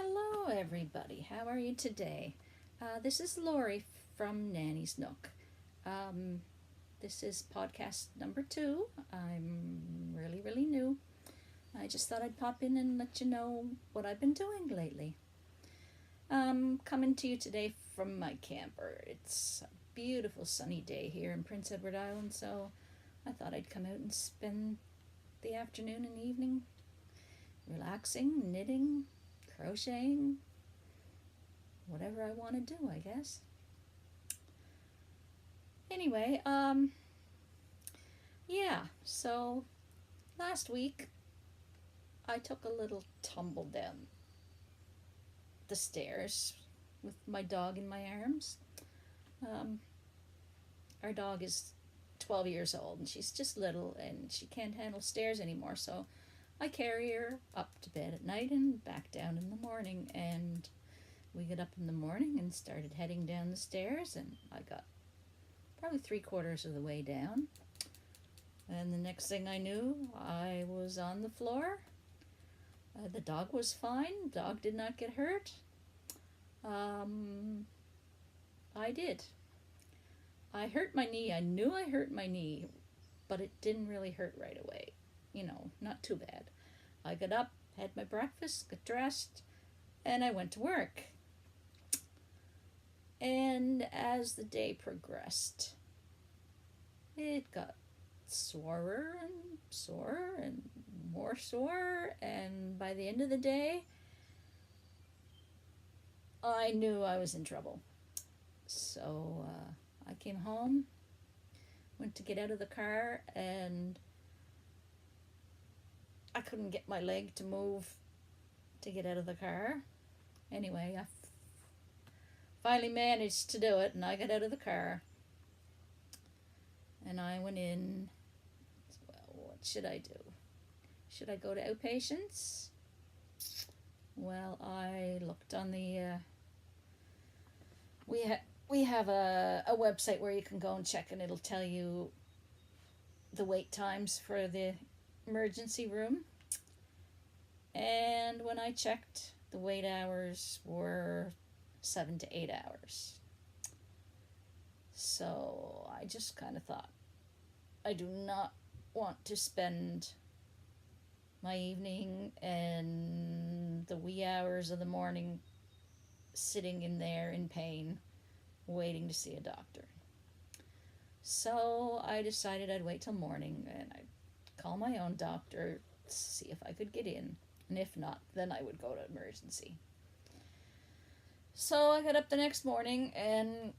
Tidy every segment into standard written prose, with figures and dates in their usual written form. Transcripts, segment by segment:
Hello, everybody. How are you today? This is Lori from Nanny's Nook. Um, this is podcast number 2. I'm really new. I just thought I'd pop in and let you know what I've been doing lately. Coming to you today from my camper. It's a beautiful sunny day here in Prince Edward Island, so I thought I'd come out and spend the afternoon and evening relaxing, knitting, crocheting, whatever I want to do, I guess. Anyway, yeah, so last week I took a little tumble down the stairs with my dog in my arms. Um, our dog is 12 years old and she's just little and she can't handle stairs anymore, so I carry her up to bed at night and back down in the morning, and we got up in the morning and started heading down the stairs, and I got probably 3/4 of the way down, and the next thing I knew I was on the floor. The dog was fine. The dog did not get hurt. I did. I hurt my knee. I knew I hurt my knee, but it didn't really hurt right away. Not too bad. I got up, had my breakfast, got dressed, and I went to work. And as the day progressed, it got sorer and sorer and more sore, and by the end of the day, I knew I was in trouble. So I came home, went to get out of the car, and I couldn't get my leg to move to get out of the car. Anyway, I finally managed to do it, and I got out of the car. And I went in. Well, what should I do? Should I go to outpatients? Well, I looked on the... we have a website where you can go and check, and it'll tell you the wait times for the emergency room. And when I checked, the wait hours were 7 to 8 hours. So I just kind of thought, I do not want to spend my evening and the wee hours of the morning sitting in there in pain, waiting to see a doctor. So I decided I'd wait till morning and I'd call my own doctor, see if I could get in. And if not, then I would go to emergency. So I got up the next morning and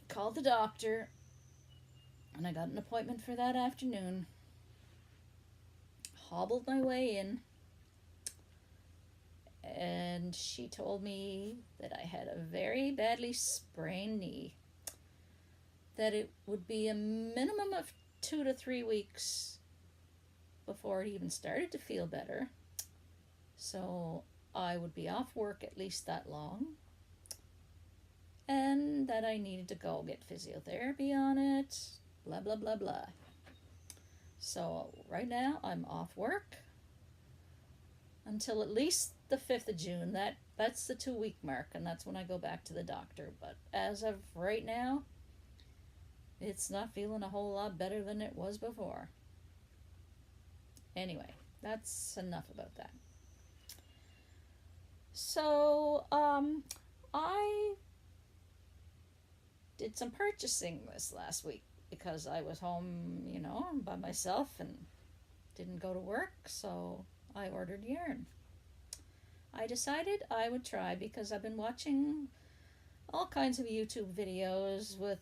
called the doctor, and I got an appointment for that afternoon. Hobbled my way in, and she told me that I had a very badly sprained knee, that it would be a minimum of 2 to 3 weeks before it even started to feel better. So I would be off work at least that long, and that I needed to go get physiotherapy on it, blah, blah, blah, blah. So right now I'm off work until at least the 5th of June. That's the 2-week mark, and that's when I go back to the doctor. But as of right now, it's not feeling a whole lot better than it was before. Anyway, that's enough about that. So, I did some purchasing this last week because I was home, by myself and didn't go to work, so I ordered yarn. I decided I would try because I've been watching all kinds of YouTube videos with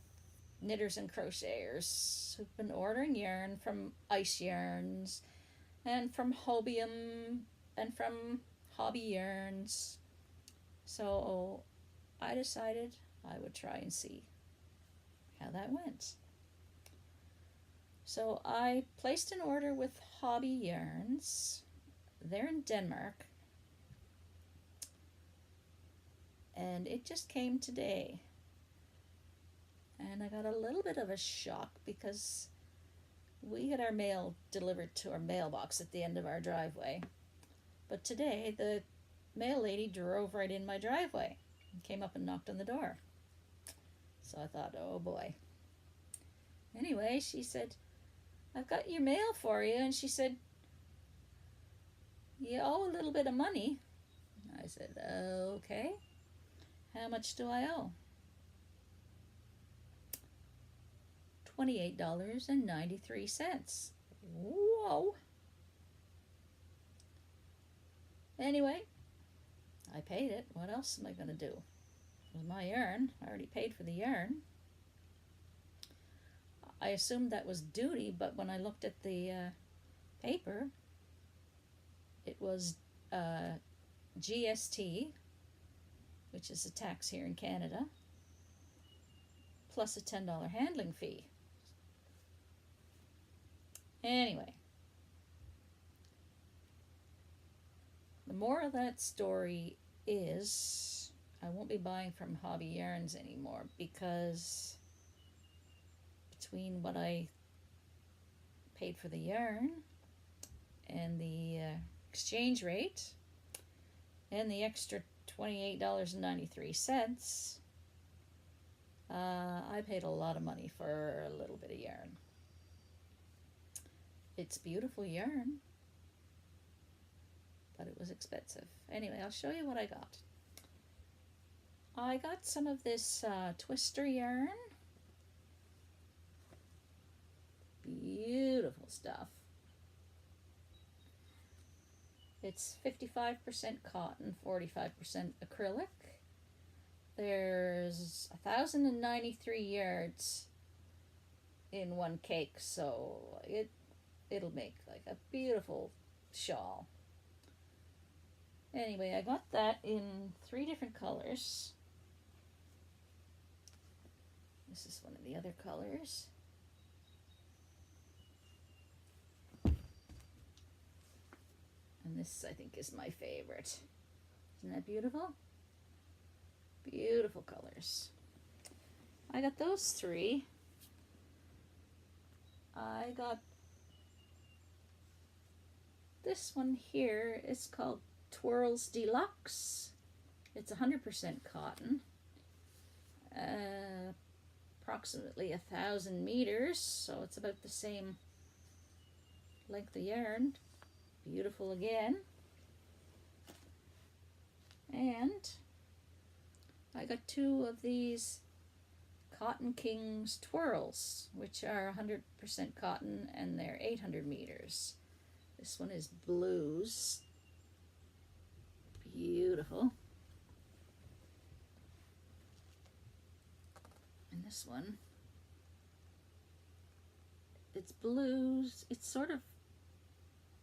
knitters and crocheters who've been ordering yarn from Ice Yarns and from Hobium and from Hobby Yarns. So I decided I would try and see how that went. So I placed an order with Hobby Yarns. They're in Denmark. And it just came today. And I got a little bit of a shock because we had our mail delivered to our mailbox at the end of our driveway. But today the mail lady drove right in my driveway and came up and knocked on the door. So I thought, oh boy. Anyway, she said, I've got your mail for you. And she said, you owe a little bit of money. I said, okay. How much do I owe? $28.93. Whoa. Anyway, I paid it. What else am I going to do? It was my yarn. I already paid for the yarn. I assumed that was duty, but when I looked at the paper, it was GST, which is a tax here in Canada, plus a $10 handling fee. Anyway, the moral of that story is I won't be buying from Hobby Yarns anymore, because between what I paid for the yarn and the exchange rate and the extra $28.93, I paid a lot of money for a little bit of yarn. It's beautiful yarn, but it was expensive. Anyway, I'll show you what I got. I got some of this twister yarn. Beautiful stuff. It's 55% cotton, 45% acrylic. There's 1,093 yards in one cake, so it'll make like a beautiful shawl. Anyway, I got that in 3 different colors. This is one of the other colors. And this, I think, is my favorite. Isn't that beautiful? Beautiful colors. I got those 3. I got this one here. It's called Twirls Deluxe. It's 100% cotton. Approximately 1,000 meters, so it's about the same length of yarn. Beautiful again. And I got 2 of these Cotton Kings twirls, which are 100% cotton, and they're 800 meters. This one is blues. Beautiful. And this one, it's blues. It's sort of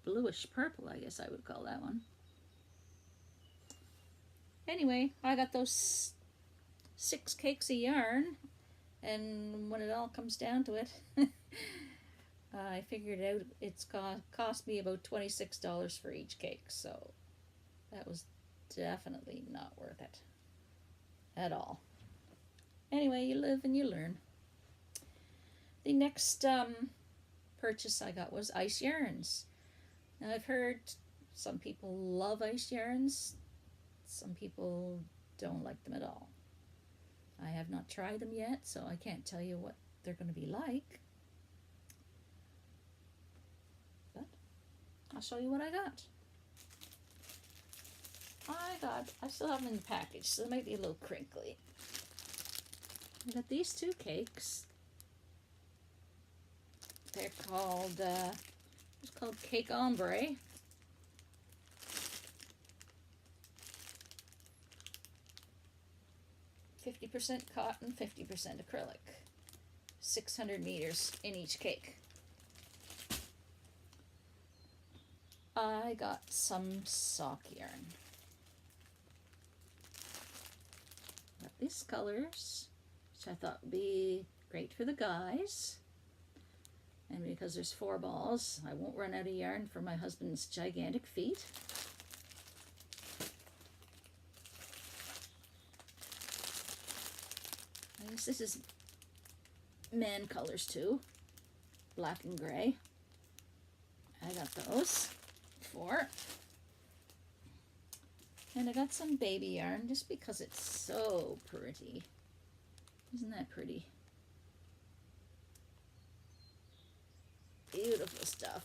bluish purple, I guess I would call that one. Anyway, I got those 6 cakes of yarn, and when it all comes down to it, I figured out it's cost me about $26 for each cake, so that was definitely not worth it at all. Anyway, you live and you learn. The next purchase I got was ice yarns. Now, I've heard some people love ice yarns. Some people don't like them at all. I have not tried them yet, so I can't tell you what they're going to be like. But I'll show you what I got. I still have them in the package, so they might be a little crinkly. I got these 2 cakes. They're called, it's called Cake Ombre. %50 cotton, 50% acrylic. 600 meters in each cake. I got some sock yarn. Got these colors, which I thought would be great for the guys. And because there's 4 balls, I won't run out of yarn for my husband's gigantic feet. I guess this is man colors too, black and gray. I got those 4. And I got some baby yarn just because it's so pretty. Isn't that pretty? Beautiful stuff.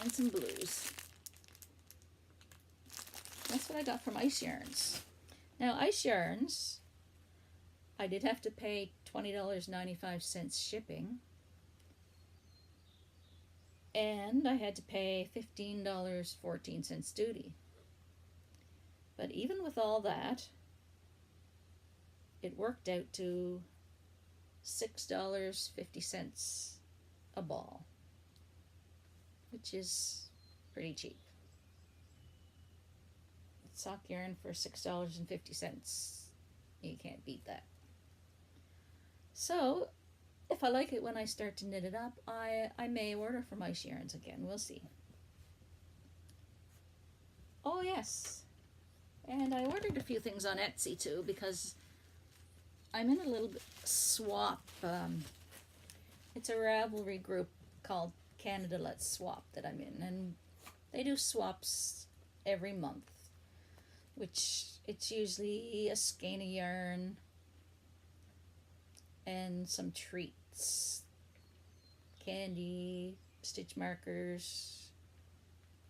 And some blues. That's what I got from Ice Yarns. Now, Ice Yarns, I did have to pay $20.95 shipping. And I had to pay $15.14 duty. But even with all that, it worked out to $6.50 a ball, which is pretty cheap. Sock yarn for $6.50. You can't beat that. So, if I like it when I start to knit it up, I may order from Ice Yarns again. We'll see. Oh, yes. And I ordered a few things on Etsy, too, because I'm in a little swap. It's a Ravelry group called Canada Let's Swap that I'm in. And they do swaps every month, which it's usually a skein of yarn and some treats, candy, stitch markers,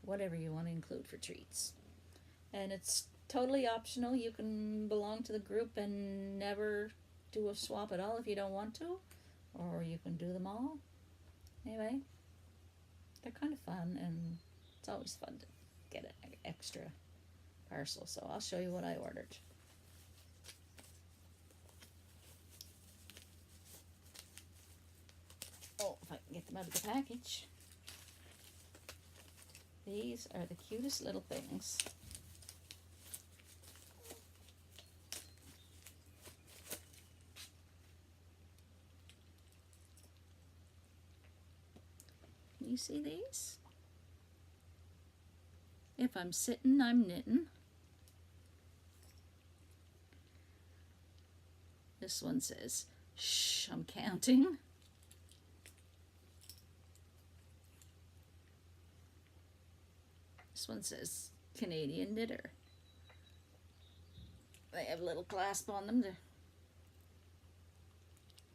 whatever you want to include for treats. And it's totally optional. You can belong to the group and never do a swap at all if you don't want to, or you can do them all. Anyway, they're kind of fun, and it's always fun to get an extra parcel. So I'll show you what I ordered. Oh, if I can get them out of the package. These are the cutest little things. Can you see these? If I'm sitting, I'm knitting. This one says, shh, I'm counting. This one says, Canadian Knitter. They have a little clasp on them to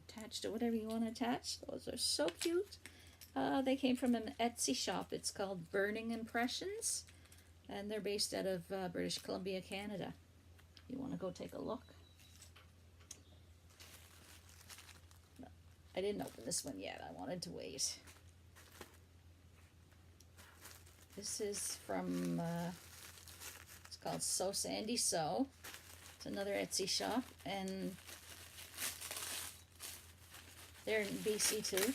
attach to whatever you want to attach. Those are so cute. They came from an Etsy shop. It's called Burning Impressions, and they're based out of British Columbia, Canada. You want to go take a look? No, I didn't open this one yet. I wanted to wait. This is from, it's called So Sandy So. It's another Etsy shop, and they're in BC too,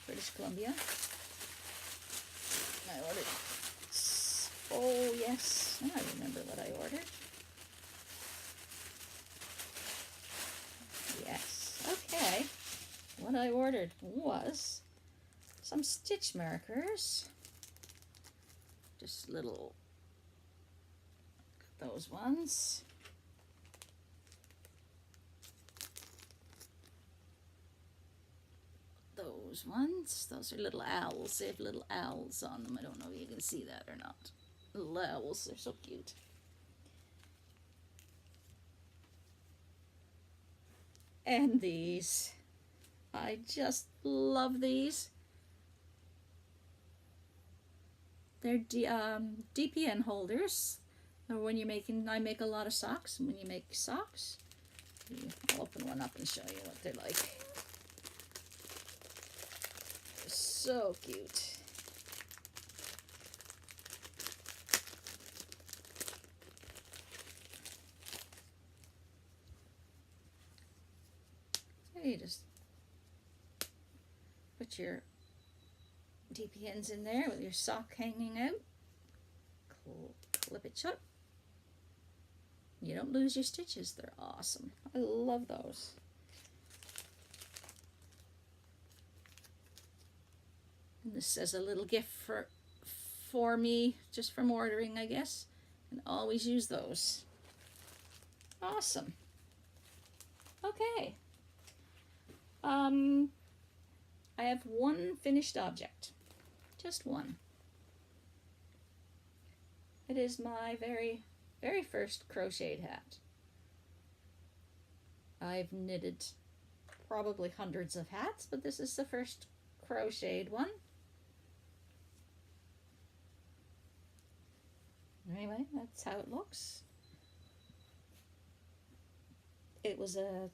British Columbia. I ordered, oh yes, now I remember what I ordered. Yes, okay. What I ordered was some stitch markers. Just little, those ones. Those ones. Those are little owls. They have little owls on them. I don't know if you can see that or not. Little owls. They're so cute. And these. I just love these. They're DPN holders. When you're making, I make a lot of socks. And when you make socks, I'll open one up and show you what they're like. They're so cute. So you just put your DPNs in there with your sock hanging out. Clip it shut. You don't lose your stitches. They're awesome. I love those. And this says a little gift for me, just from ordering, I guess. And always use those. Awesome. Okay. I have one finished object Just one. It is my very, very first crocheted hat. I've knitted probably hundreds of hats, but this is the first crocheted one. Anyway, that's how it looks. It was a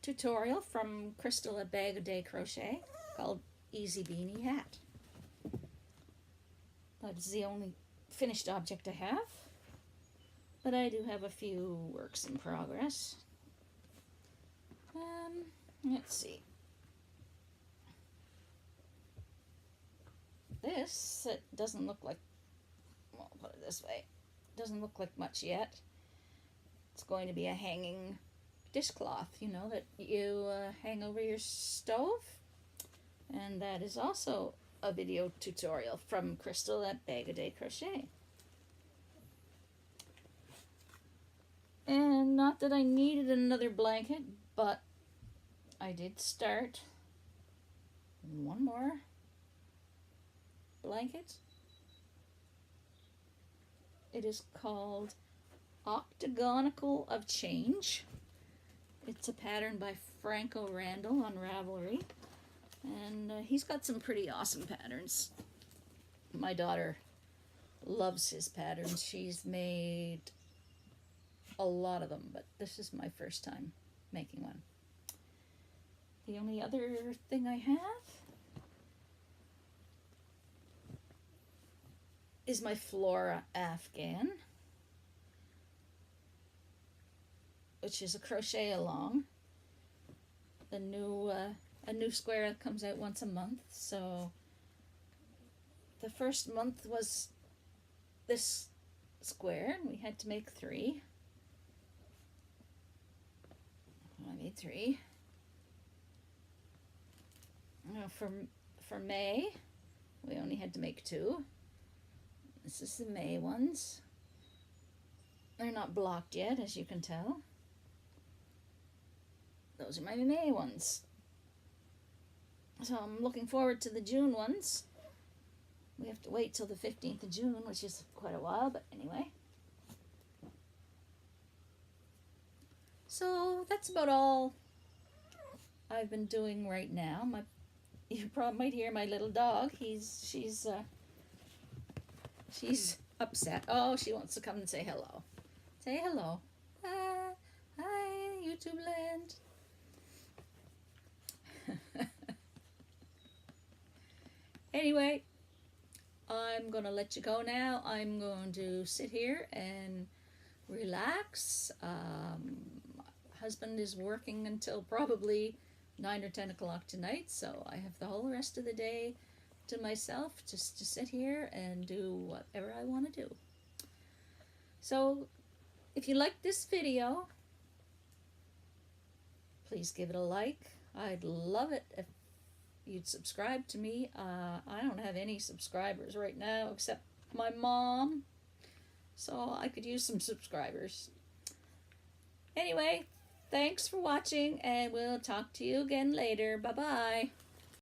tutorial from Crystal at Bag a Day Crochet called Easy Beanie Hat. That's the only finished object I have, but I do have a few works in progress. Let's see. This, it doesn't look like, well, I'll put it this way, doesn't look like much yet. It's going to be a hanging dishcloth, you know, that you hang over your stove. And that is also a video tutorial from Crystal at Bag a Day Crochet. And not that I needed another blanket, but I did start one more blanket. It is called Octagonal of Change. It's a pattern by Franco Randall on Ravelry, and he's got some pretty awesome patterns. My daughter loves his patterns. She's made a lot of them, but this is my first time making one. The only other thing I have is my Flora Afghan, which is a crochet along. A new square that comes out once a month. So the first month was this square, and we had to make 3. I made 3. Now for May, we only had to make 2. This is the May ones. They're not blocked yet, as you can tell. Those are my May ones. So I'm looking forward to the June ones. We have to wait till the 15th of June, which is quite a while, but anyway. So that's about all I've been doing right now. You probably might hear my little dog. She's upset. Oh, she wants to come and say hello. Say hello. Hi, YouTube land. Anyway, I'm going to let you go now. I'm going to sit here and relax. My husband is working until probably 9 or 10 o'clock tonight, so I have the whole rest of the day to myself just to sit here and do whatever I want to do. So if you like this video, please give it a like. I'd love it if you'd subscribe to me. I don't have any subscribers right now except my mom, so I could use some subscribers. Anyway, thanks for watching, and we'll talk to you again later. Bye-bye.